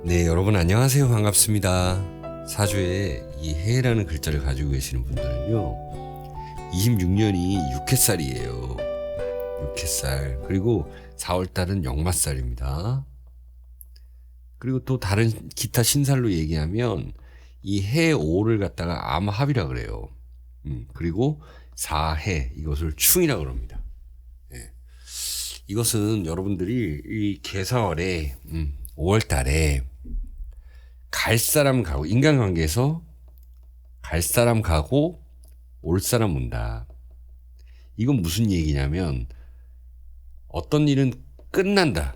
네, 여러분 안녕하세요. 반갑습니다. 사주에 이 해라는 글자를 가지고 계시는 분들은요, 26년이 육해살이에요. 육해살. 그리고 4월달은 역마살입니다. 그리고 또 다른 기타 신살로 얘기하면 이 해 5를 갖다가 암합이라 그래요. 그리고 4해 이것을 충이라 그럽니다. 예. 이것은 여러분들이 이 개사월에 5월달에 갈 사람 가고, 인간관계에서 갈 사람 가고 올 사람 온다. 이건 무슨 얘기냐면 어떤 일은 끝난다.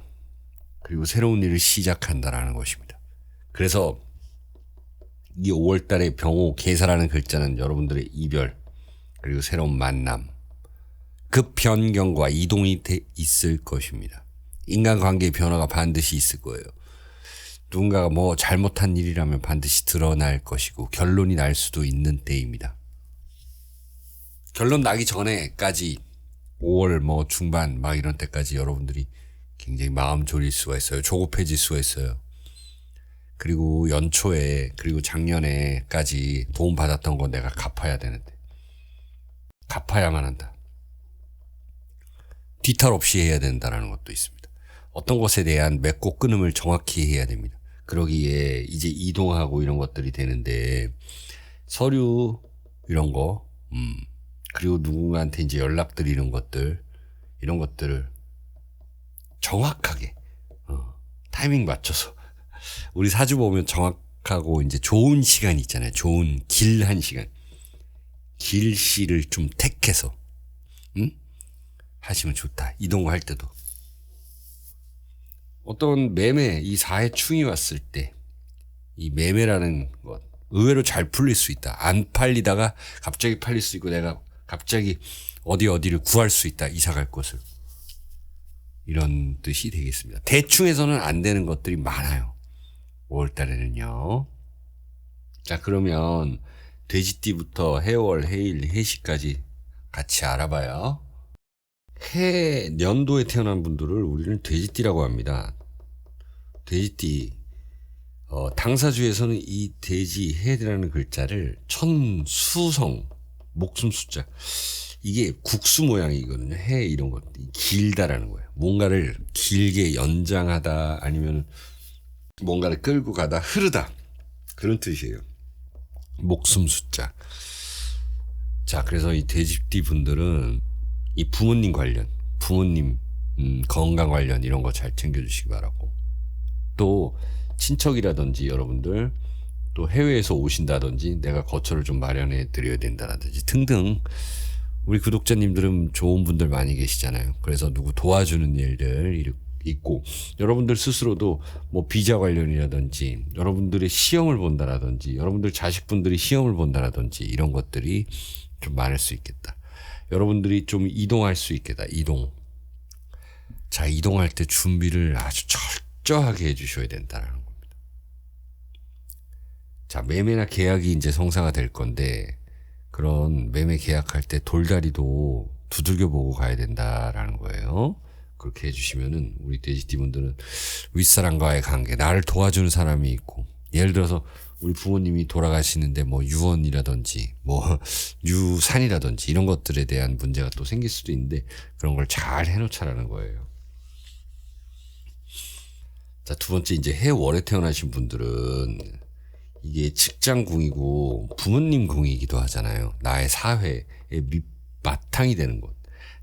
그리고 새로운 일을 시작한다라는 것입니다. 그래서 이 5월 달에 병호 개사라는 글자는 여러분들의 이별, 그리고 새로운 만남, 급 변경과 이동이 있을 것입니다. 인간관계의 변화가 반드시 있을 거예요. 누군가가 뭐 잘못한 일이라면 반드시 드러날 것이고 결론이 날 수도 있는 때입니다. 결론 나기 전에까지 5월 뭐 중반 막 이런 때까지 여러분들이 굉장히 마음 졸일 수가 있어요. 조급해질 수가 있어요. 그리고 연초에, 그리고 작년에까지 도움받았던 거 내가 갚아야 되는데 갚아야만 한다. 뒤탈 없이 해야 된다는 것도 있습니다. 어떤 것에 대한 맺고 끊음을 정확히 해야 됩니다. 그러기에 이제 이동하고 이런 것들이 되는데 서류 이런 거, 그리고 누군가한테 이제 연락드리는 것들, 이런 것들을 정확하게 타이밍 맞춰서 우리 사주 보면 정확하고 이제 좋은 시간 있잖아요. 좋은 길한 시간, 길씨를 좀 택해서 하시면 좋다. 이동할 때도. 어떤 매매, 이 사회 충이 왔을 때 이 매매라는 것 의외로 잘 풀릴 수 있다. 안 팔리다가 갑자기 팔릴 수 있고 내가 갑자기 어디를 구할 수 있다. 이사 갈 곳을. 이런 뜻이 되겠습니다. 대충해서는 안 되는 것들이 많아요. 5월 달에는요. 자, 그러면 돼지띠부터 해월, 해일, 해시까지 같이 알아봐요. 해 년도에 태어난 분들을 우리는 돼지띠라고 합니다. 돼지띠. 당사주에서는 이 돼지 해라는 글자를 천수성, 목숨 숫자. 이게 국수 모양이거든요. 해 이런 것. 길다라는 거예요. 뭔가를 길게 연장하다, 아니면 뭔가를 끌고 가다, 흐르다. 그런 뜻이에요. 목숨 숫자. 자, 그래서 이 돼지띠 분들은 이 부모님 관련, 부모님 건강 관련 이런 거 잘 챙겨주시기 바라고. 또 친척이라든지 여러분들 또 해외에서 오신다든지 내가 거처를 좀 마련해 드려야 된다든지 등등, 우리 구독자님들은 좋은 분들 많이 계시잖아요. 그래서 누구 도와주는 일들 있고, 여러분들 스스로도 뭐 비자 관련이라든지 여러분들의 시험을 본다라든지 여러분들 자식분들이 시험을 본다라든지 이런 것들이 좀 많을 수 있겠다. 여러분들이 좀 이동할 수 있겠다. 이동. 자, 이동할 때 준비를 아주 철저하게 해주셔야 된다는 겁니다. 자, 매매나 계약이 이제 성사가 될 건데, 그런 매매 계약할 때 돌다리도 두들겨 보고 가야 된다라는 거예요. 그렇게 해주시면은 우리 돼지띠 분들은 윗사람과의 관계, 나를 도와주는 사람이 있고, 예를 들어서 우리 부모님이 돌아가시는데 뭐 유언이라든지 뭐 유산이라든지 이런 것들에 대한 문제가 또 생길 수도 있는데 그런 걸 잘 해놓자라는 거예요. 자, 두 번째, 이제 해월에 태어나신 분들은 이게 직장궁이고 부모님 궁이기도 하잖아요. 나의 사회의 밑바탕이 되는 곳.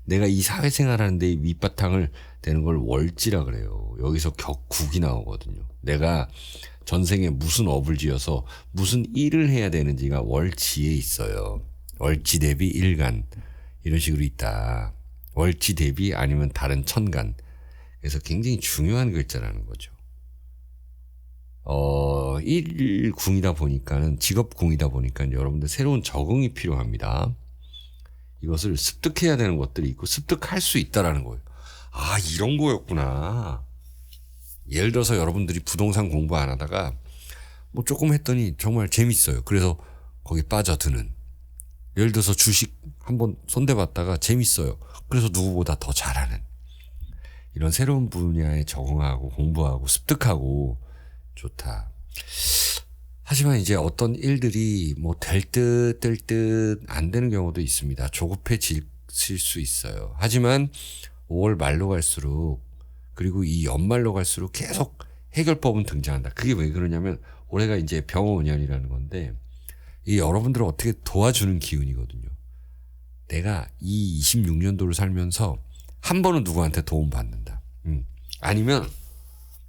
내가 이 사회생활하는데 이 밑바탕을 되는 걸 월지라 그래요. 여기서 격국이 나오거든요. 내가 전생에 무슨 업을 지어서 무슨 일을 해야 되는지가 월지에 있어요. 월지 대비 일간 이런 식으로 있다. 월지 대비 아니면 다른 천간. 그래서 굉장히 중요한 글자라는 거죠. 일궁이다 보니까는, 직업궁이다 보니까 여러분들 새로운 적응이 필요합니다. 이것을 습득해야 되는 것들이 있고 습득할 수 있다라는 거예요. 아, 이런 거였구나. 예를 들어서 여러분들이 부동산 공부 안 하다가 뭐 조금 했더니 정말 재밌어요. 그래서 거기 빠져드는. 예를 들어서 주식 한번 손대봤다가 재밌어요. 그래서 누구보다 더 잘하는. 이런 새로운 분야에 적응하고 공부하고 습득하고 좋다. 하지만 이제 어떤 일들이 뭐 될 듯 될 듯 안 되는 경우도 있습니다. 조급해질 수 있어요. 하지만 5월 말로 갈수록 그리고 이 연말로 갈수록 계속 해결법은 등장한다. 그게 왜 그러냐면 올해가 이제 병원년이라는 건데 이 여러분들을 어떻게 도와주는 기운이거든요. 내가 이 26년도를 살면서 한 번은 누구한테 도움 받는다. 아니면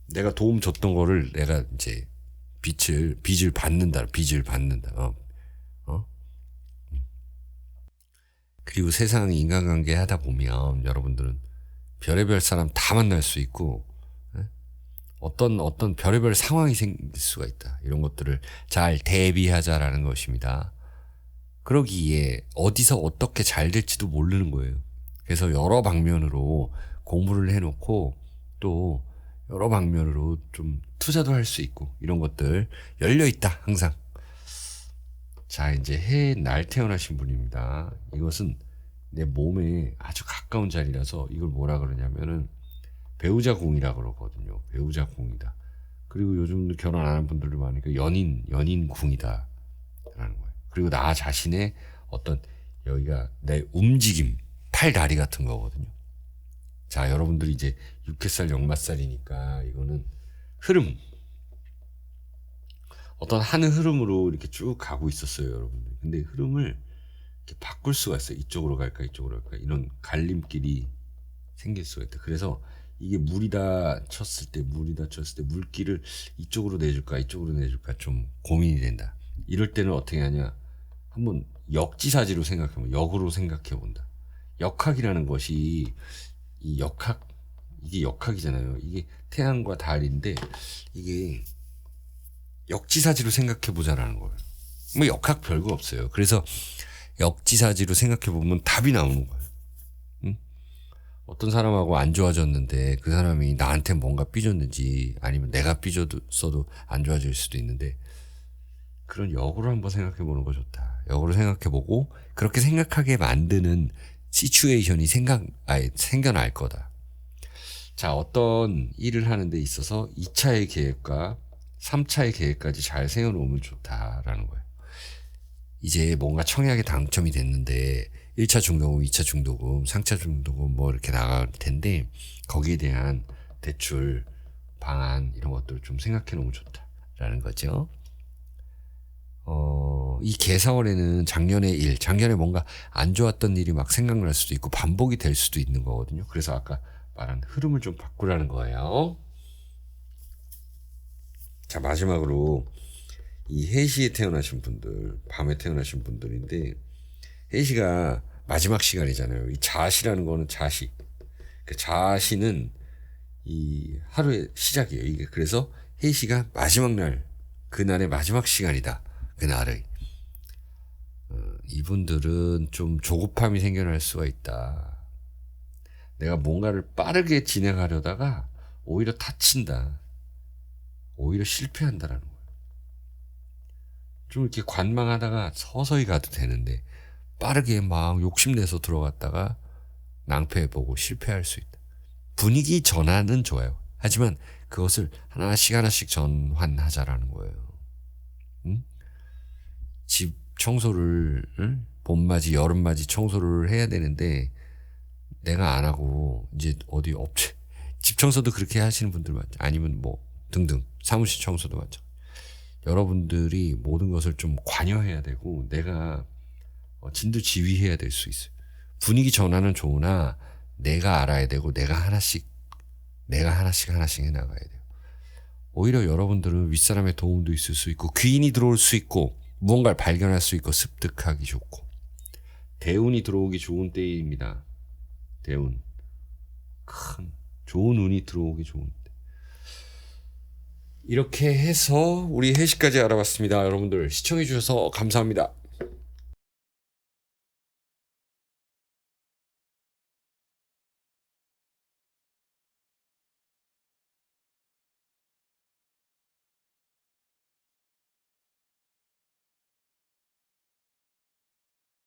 내가 도움 줬던 거를 내가 이제 빚을 받는다. 어? 그리고 세상 인간관계 하다 보면 여러분들은 별의별 사람 다 만날 수 있고 어떤 별의별 상황이 생길 수가 있다. 이런 것들을 잘 대비하자라는 것입니다. 그러기에 어디서 어떻게 잘 될지도 모르는 거예요. 그래서 여러 방면으로 공부를 해놓고 또 여러 방면으로 좀 투자도 할 수 있고 이런 것들 열려있다 항상. 자 이제 해에 날 태어나신 분입니다. 이것은 내 몸에 아주 가까운 자리라서 이걸 뭐라 그러냐면은 배우자 궁이라 그러거든요. 배우자 궁이다. 그리고 요즘 결혼 안 한 분들도 많으니까 연인 궁이다 라는 거예요. 그리고 나 자신의 어떤 여기가 내 움직임 팔 다리 같은 거거든요. 자 여러분들이 이제 6회살 역마살이니까 이거는 흐름 어떤 한 흐름으로 이렇게 쭉 가고 있었어요 여러분들. 근데 흐름을 이렇게 바꿀 수가 있어요. 이쪽으로 갈까 이쪽으로 갈까 이런 갈림길이 생길 수가 있다. 그래서 이게 물이다 쳤을 때 물길을 이쪽으로 내줄까 이쪽으로 내줄까 좀 고민이 된다. 이럴 때는 어떻게 하냐 한번 역지사지로 생각해보면 역으로 생각해본다. 역학이라는 것이 이 이게 역학이잖아요. 이게 태양과 달인데 이게 역지사지로 생각해보자라는 거예요. 뭐 역학 별거 없어요. 그래서 역지사지로 생각해보면 답이 나오는 거예요. 응? 어떤 사람하고 안 좋아졌는데 그 사람이 나한테 뭔가 삐졌는지 아니면 내가 삐졌어도 안 좋아질 수도 있는데 그런 역으로 한번 생각해보는 거 좋다. 역으로 생각해보고 그렇게 생각하게 만드는 시츄에이션이 생겨날 거다. 자, 어떤 일을 하는 데 있어서 2차의 계획과 3차의 계획까지 잘 세워놓으면 좋다라는 거예요. 이제 뭔가 청약에 당첨이 됐는데 1차 중도금, 2차 중도금, 3차 중도금 뭐 이렇게 나갈 텐데 거기에 대한 대출 방안 이런 것들을 좀 생각해 놓으면 좋다라는 거죠. 이 개사월에는 작년에 뭔가 안 좋았던 일이 막 생각날 수도 있고 반복이 될 수도 있는 거거든요. 그래서 아까 말한 흐름을 좀 바꾸라는 거예요. 자, 마지막으로 이 해시에 태어나신 분들, 밤에 태어나신 분들인데 해시가 마지막 시간이잖아요. 이 자시라는 거는 자시. 그 자시는 이 하루의 시작이에요. 이게 그래서 해시가 마지막 날, 그날의 마지막 시간이다. 그날의. 이분들은 좀 조급함이 생겨날 수가 있다. 내가 뭔가를 빠르게 진행하려다가 오히려 다친다. 오히려 실패한다라는 거예요. 좀 이렇게 관망하다가 서서히 가도 되는데 빠르게 막 욕심내서 들어갔다가 낭패해보고 실패할 수 있다. 분위기 전환은 좋아요. 하지만 그것을 하나씩 전환하자라는 거예요. 응? 집 청소를 봄맞이 여름맞이 청소를 해야 되는데 내가 안 하고 이제 어디 업체 집 청소도 그렇게 하시는 분들 많죠. 아니면 뭐 등등 사무실 청소도 많죠. 여러분들이 모든 것을 좀 관여해야 되고 내가 진두지휘해야 될 수 있어요. 분위기 전환은 좋으나 내가 알아야 되고 내가 하나씩 해나가야 돼요. 오히려 여러분들은 윗사람의 도움도 있을 수 있고 귀인이 들어올 수 있고 무언가를 발견할 수 있고 습득하기 좋고 대운이 들어오기 좋은 때입니다. 대운 큰 좋은 운이 들어오기 좋은 때. 이렇게 해서 우리 해시까지 알아봤습니다. 여러분들 시청해 주셔서 감사합니다.